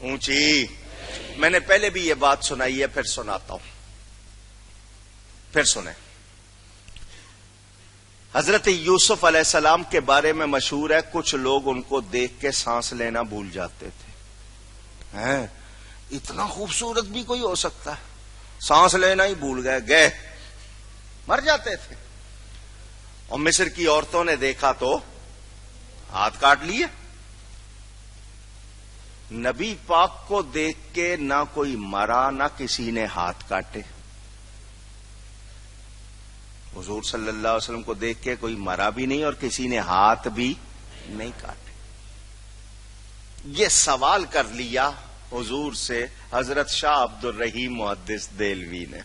اونچی. میں نے پہلے بھی یہ بات سنائی ہے، پھر سناتا ہوں، پھر سنیں. حضرت یوسف علیہ السلام کے بارے میں مشہور ہے، کچھ لوگ ان کو دیکھ کے سانس لینا بھول جاتے تھے. اتنا خوبصورت بھی کوئی ہو سکتا ہے؟ سانس لینا ہی بھول گئے، مر جاتے تھے. اور مصر کی عورتوں نے دیکھا تو ہاتھ کاٹ لیے. نبی پاک کو دیکھ کے نہ کوئی مرا نہ کسی نے ہاتھ کاٹے. حضور صلی اللہ علیہ وسلم کو دیکھ کے کوئی مرا بھی نہیں اور کسی نے ہاتھ بھی نہیں کاٹے. یہ سوال کر لیا حضور سے حضرت شاہ عبد الرحیم محدث دہلوی نے.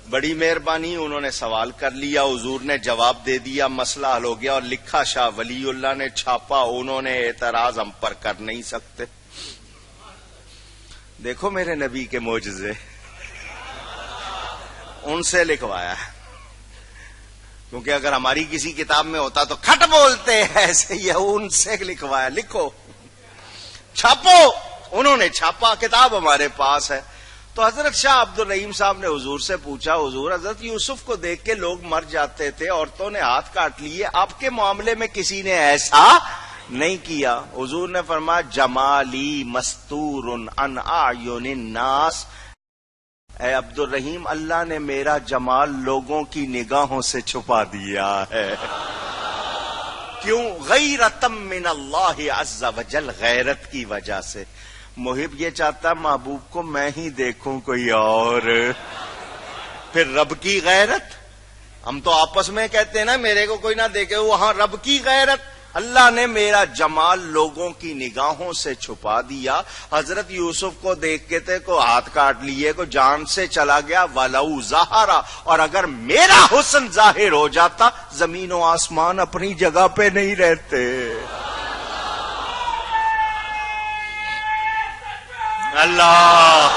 بڑی مہربانی، انہوں نے سوال کر لیا، حضور نے جواب دے دیا، مسئلہ حل ہو گیا. اور لکھا شاہ ولی اللہ نے، چھاپا انہوں نے، اعتراض ہم پر کر نہیں سکتے. دیکھو میرے نبی کے معجزے، ان سے لکھوایا ہے. کیونکہ اگر ہماری کسی کتاب میں ہوتا تو کھٹ بولتے ہیں، ایسے یہ ان سے لکھوایا. لکھو، چھاپو. انہوں نے چھاپا، کتاب ہمارے پاس ہے. تو حضرت شاہ عبد الرحیم صاحب نے حضور سے پوچھا، حضور حضرت یوسف کو دیکھ کے لوگ مر جاتے تھے، عورتوں نے ہاتھ کاٹ لیے، آپ کے معاملے میں کسی نے ایسا نہیں کیا. حضور نے فرمایا جمالی مستور عن اعین الناس. اے عبد الرحیم، اللہ نے میرا جمال لوگوں کی نگاہوں سے چھپا دیا ہے. کیوں؟ غیرۃ من اللہ عز وجل، غیرت کی وجہ سے. محب یہ چاہتا محبوب کو میں ہی دیکھوں کوئی اور. پھر رب کی غیرت، ہم تو آپس میں کہتے ہیں نا میرے کو کوئی نہ دیکھے، وہاں رب کی غیرت. اللہ نے میرا جمال لوگوں کی نگاہوں سے چھپا دیا. حضرت یوسف کو دیکھ کے تھے کو ہاتھ کاٹ لیے، کو جان سے چلا گیا. وَلَوْ ظَهَرَ، اور اگر میرا حسن ظاہر ہو جاتا، زمین و آسمان اپنی جگہ پہ نہیں رہتے. اللہ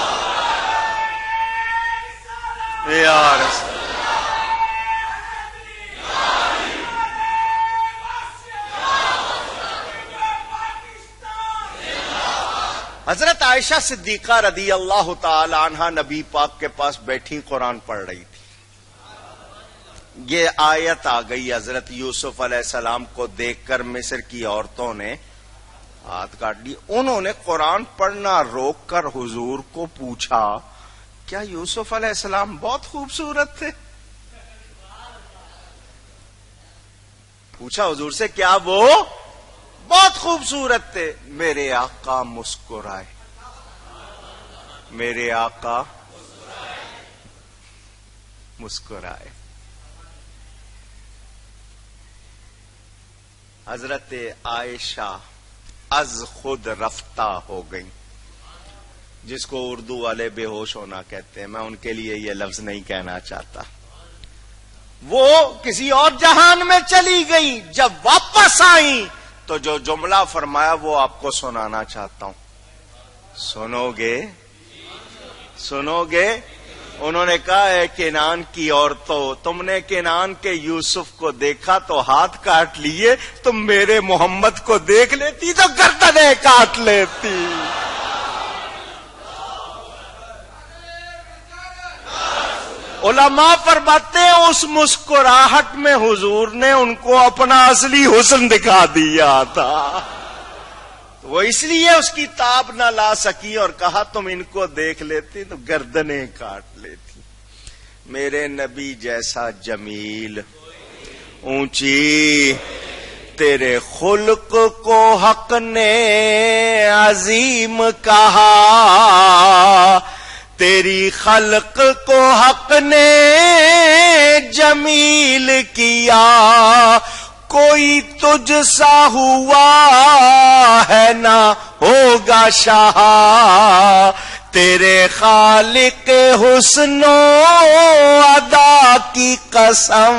یا رسول. حضرت عائشہ صدیقہ رضی اللہ تعالی عنہا نبی پاک کے پاس بیٹھی قرآن پڑھ رہی تھی. یہ آیت آ گئی، حضرت یوسف علیہ السلام کو دیکھ کر مصر کی عورتوں نے ہاتھ کاٹ لی. انہوں نے قرآن پڑھنا روک کر حضور کو پوچھا، کیا یوسف علیہ السلام بہت خوبصورت تھے؟ پوچھا حضور سے، کیا وہ بہت خوبصورت تھے؟ میرے آقا مسکرائے، میرے آقا مسکرائے. حضرت عائشہ از خود رفتہ ہو گئی، جس کو اردو والے بے ہوش ہونا کہتے ہیں. میں ان کے لیے یہ لفظ نہیں کہنا چاہتا. وہ کسی اور جہان میں چلی گئی. جب واپس آئیں تو جو جملہ فرمایا وہ آپ کو سنانا چاہتا ہوں. سنو گے؟ سنو گے؟ انہوں نے کہا، اے کنان کی عورتوں، تم نے کنان کے یوسف کو دیکھا تو ہاتھ کاٹ لیے، تم میرے محمد کو دیکھ لیتی تو گردنیں کاٹ لیتی. علماء فرماتے ہیں اس مسکراہٹ میں حضور نے ان کو اپنا اصلی حسن دکھا دیا تھا. وہ اس لیے اس کی تاب نہ لا سکی اور کہا تم ان کو دیکھ لیتی تو گردنیں کاٹ لیتی. میرے نبی جیسا جمیل، اونچی، تیرے خلق کو حق نے عظیم کہا، تیری خلق کو حق نے جمیل کیا. کوئی تجھ سا ہوا ہے نہ ہوگا شاہ، تیرے خالق حسن و ادا کی قسم.